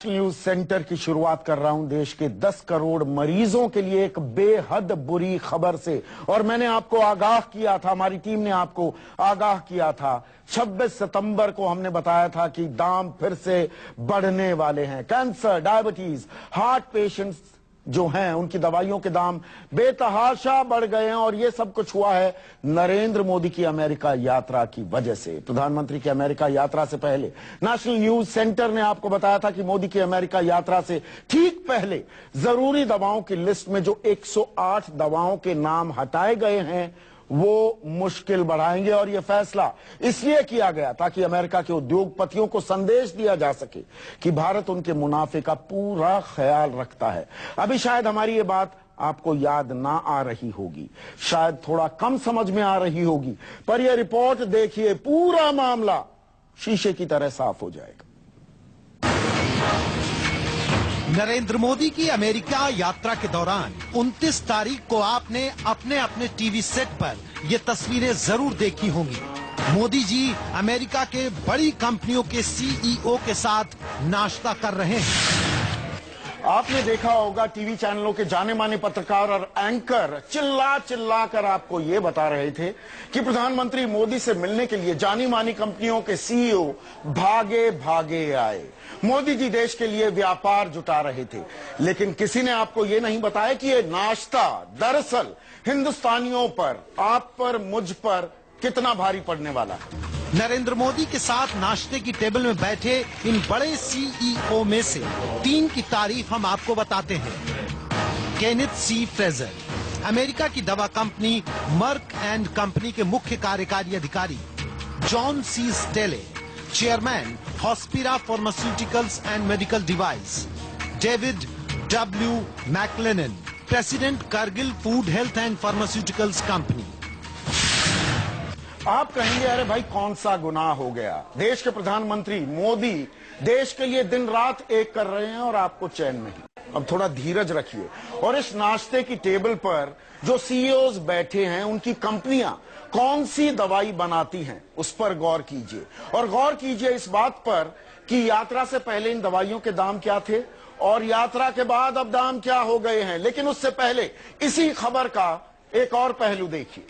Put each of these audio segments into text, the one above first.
National news centre की शुरुआत कर रहा हूं देश के 10 करोड़ मरीजों के लिए एक बेहद बुरी खबर से। और मैंने आपको आगाह किया था, हमारी टीम ने आपको आगाह किया था, 26 सितंबर को हमने बताया था कि दाम फिर से बढ़ने वाले हैं। कैंसर, डायबिटीज, हार्ट पेशेंट्स जो हैं उनकी दवाइयों के दाम बेतहाशा बढ़ गए हैं और ये सब कुछ हुआ है नरेंद्र मोदी की अमेरिका यात्रा की वजह से। प्रधानमंत्री की अमेरिका यात्रा से पहले नेशनल न्यूज सेंटर ने आपको बताया था कि मोदी की अमेरिका यात्रा से ठीक पहले जरूरी दवाओं की लिस्ट में जो 108 दवाओं के नाम हटाए गए हैं वो मुश्किल बढ़ाएंगे। और यह फैसला इसलिए किया गया ताकि अमेरिका के उद्योगपतियों को संदेश दिया जा सके कि भारत उनके मुनाफे का पूरा ख्याल रखता है। अभी शायद हमारी ये बात आपको याद ना आ रही होगी, शायद थोड़ा कम समझ में आ रही होगी, पर यह रिपोर्ट देखिए, पूरा मामला शीशे की तरह साफ हो जाएगा। नरेंद्र मोदी की अमेरिका यात्रा के दौरान 29 तारीख को आपने अपने अपने टीवी सेट पर ये तस्वीरें जरूर देखी होंगी। मोदी जी अमेरिका के बड़ी कंपनियों के सीईओ के साथ नाश्ता कर रहे हैं। आपने देखा होगा टीवी चैनलों के जाने माने पत्रकार और एंकर चिल्ला चिल्ला कर आपको ये बता रहे थे कि प्रधानमंत्री मोदी से मिलने के लिए जानी मानी कंपनियों के सीईओ भागे भागे आए। मोदी जी देश के लिए व्यापार जुटा रहे थे, लेकिन किसी ने आपको ये नहीं बताया कि ये नाश्ता दरअसल हिंदुस्तानियों पर, आप पर, मुझ पर कितना भारी पड़ने वाला है। नरेंद्र मोदी के साथ नाश्ते की टेबल में बैठे इन बड़े सीईओ में से 3 की तारीफ हम आपको बताते हैं। केनेथ सी फ्रेजर, अमेरिका की दवा कंपनी मर्क एंड कंपनी के मुख्य कार्यकारी अधिकारी। John C Staley, chairman Hospira pharmaceuticals and medical device. David W McLennan, president Cargill food health and pharmaceuticals company. आप कहेंगे अरे भाई कौन सा गुनाह हो गया, देश के प्रधानमंत्री मोदी देश के लिए दिन रात एक कर रहे हैं और आपको चैन नहीं। अब थोड़ा धीरज रखिए और इस नाश्ते की टेबल पर जो सीईओज बैठे हैं उनकी कंपनियां कौन सी दवाई बनाती हैं उस पर गौर कीजिए। और गौर कीजिए इस बात पर कि यात्रा से पहले इन दवाइयों के दाम क्या थे और यात्रा के बाद अब दाम क्या हो गए हैं। लेकिन उससे पहले इसी खबर का एक और पहलू देखिए।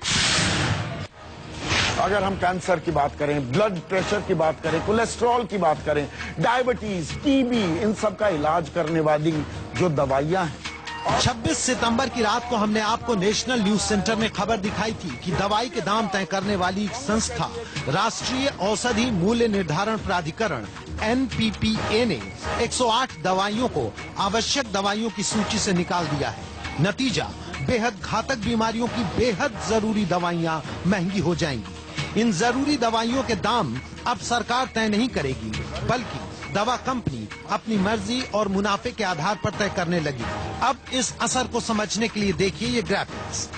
अगर हम कैंसर की बात करें, ब्लड प्रेशर की बात करें, कोलेस्ट्रॉल की बात करें, डायबिटीज, टीबी, इन सब का इलाज करने वाली जो दवाइयां हैं। 26 सितंबर की रात को हमने आपको नेशनल न्यूज सेंटर में खबर दिखाई थी कि दवाई के दाम तय करने वाली संस्था राष्ट्रीय औषधि मूल्य निर्धारण प्राधिकरण NPPA ने 108 दवाइयों को आवश्यक दवाइयों की सूची से निकाल दिया है। नतीजा, बेहद घातक बीमारियों की बेहद जरूरी दवाइयां महंगी हो जाएंगी। इन जरूरी दवाइयों के दाम अब सरकार तय नहीं करेगी, बल्कि दवा कंपनी अपनी मर्जी और मुनाफे के आधार पर तय करने लगी। अब इस असर को समझने के लिए देखिए ये ग्राफिक्स।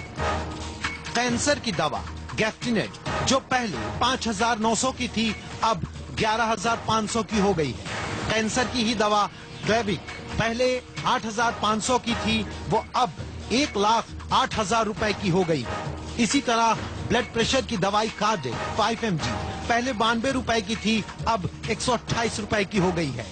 कैंसर की दवा गेफ्टिनेट जो पहले 5,900 की थी अब 11,500 की हो गई है। कैंसर की ही दवा ग्लेविक पहले 8,500 की थी, वो अब 1,08,000 रुपए की हो गई है। इसी तरह ब्लड प्रेशर की दवाई कार्डिक 5 mg पहले 92 रुपए की थी, अब 128 रुपए की हो गई है।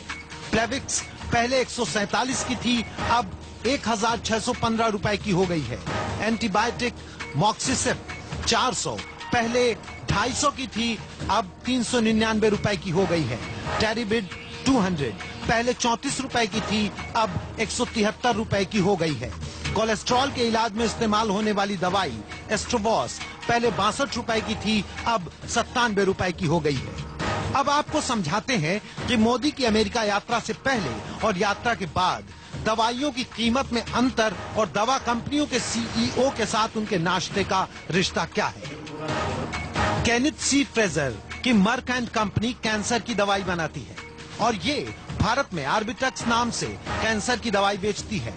प्लेविक्स पहले 147 की थी, अब 1,615 रुपए की हो गई है। एंटीबायोटिक मॉक्सिसिप 400 पहले 250 की थी, अब 399 रुपए की हो गई है। टेरिबिड 200 पहले 34 रुपए की थी, अब 173 रुपए की हो गई है। कोलेस्ट्रॉल के इलाज में इस्तेमाल होने वाली दवाई एस्ट्रोबॉस पहले 62 रुपए की थी, अब 97 रुपए की हो गई है। अब आपको समझाते हैं कि मोदी की अमेरिका यात्रा से पहले और यात्रा के बाद दवाइयों की कीमत में अंतर और दवा कंपनियों के सीईओ के साथ उनके नाश्ते का रिश्ता क्या है। केनेथ सी फ्रेजर की मर्क एंड कंपनी कैंसर की दवाई बनाती है और ये भारत में आर्बिटक्स नाम से कैंसर की दवाई बेचती है।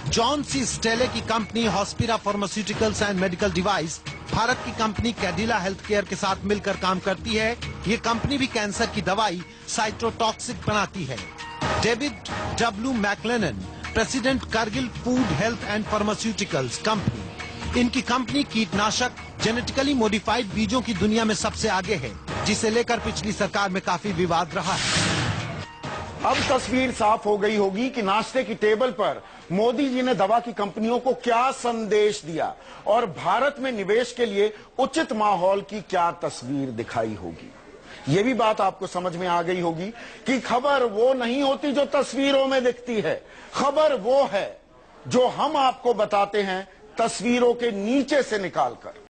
जॉन सी स्टेले की company Hospira pharmaceuticals and medical device Bharat की कंपनी कैडिला हेल्थ केयर के साथ मिलकर काम करती है। ये कंपनी भी कैंसर की दवाई साइटोटॉक्सिक बनाती है। David W McLennan, president Cargill food health and pharmaceuticals company, इनकी कंपनी कीटनाशक जेनेटिकली मॉडिफाइड बीजों की दुनिया में सबसे आगे है, जिसे लेकर पिछली सरकार में काफी विवाद रहा है। अब तस्वीर साफ हो गई होगी कि नाश्ते की टेबल पर मोदी जी ने दवा की कंपनियों को क्या संदेश दिया और भारत में निवेश के लिए उचित माहौल की क्या तस्वीर दिखाई होगी। यह भी बात आपको समझ में आ गई होगी कि खबर वो नहीं होती जो तस्वीरों में दिखती है, खबर वो है जो हम आपको बताते हैं तस्वीरों के नीचे से निकालकर।